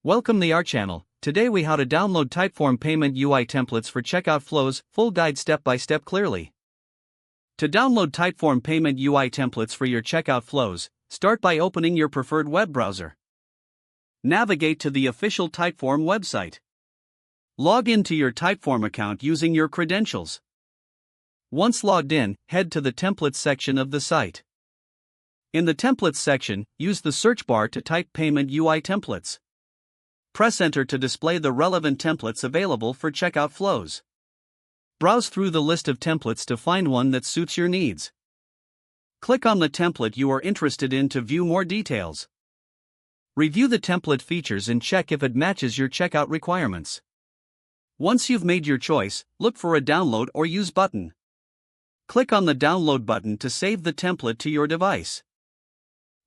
Welcome to our channel. Today we how to download Typeform payment UI templates for checkout flows, full guide step by step clearly. To download Typeform payment UI templates for your checkout flows, start by opening your preferred web browser. Navigate to the official Typeform website. Log into your Typeform account using your credentials. Once logged in, head to the templates section of the site. In the templates section, use the search bar to type payment UI templates. Press Enter to display the relevant templates available for checkout flows. Browse through the list of templates to find one that suits your needs. Click on the template you are interested in to view more details. Review the template features and check if it matches your checkout requirements. Once you've made your choice, look for a Download or Use button. Click on the Download button to save the template to your device.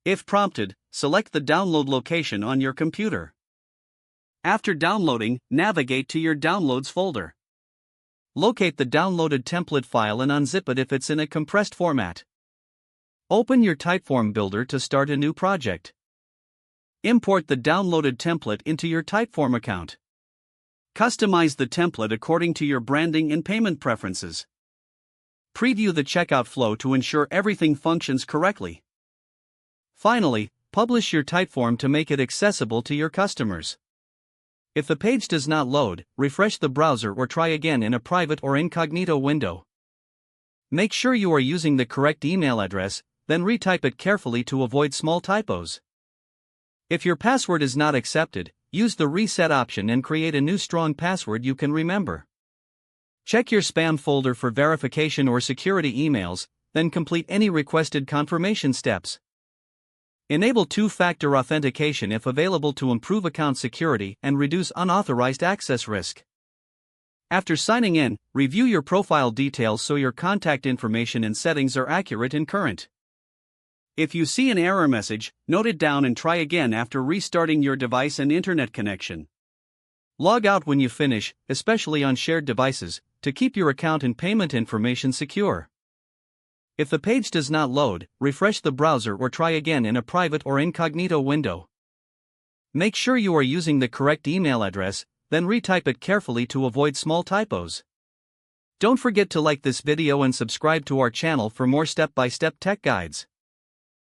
If prompted, select the download location on your computer. After downloading, navigate to your Downloads folder. Locate the downloaded template file and unzip it if it's in a compressed format. Open your Typeform Builder to start a new project. Import the downloaded template into your Typeform account. Customize the template according to your branding and payment preferences. Preview the checkout flow to ensure everything functions correctly. Finally, publish your Typeform to make it accessible to your customers. If the page does not load, refresh the browser or try again in a private or incognito window. Make sure you are using the correct email address, then retype it carefully to avoid small typos. If your password is not accepted, use the reset option and create a new strong password you can remember. Check your spam folder for verification or security emails, then complete any requested confirmation steps. Enable two-factor authentication if available to improve account security and reduce unauthorized access risk. After signing in, review your profile details so your contact information and settings are accurate and current. If you see an error message, note it down and try again after restarting your device and internet connection. Log out when you finish, especially on shared devices, to keep your account and payment information secure. If the page does not load, refresh the browser or try again in a private or incognito window. Make sure you are using the correct email address, then retype it carefully to avoid small typos. Don't forget to like this video and subscribe to our channel for more step-by-step tech guides.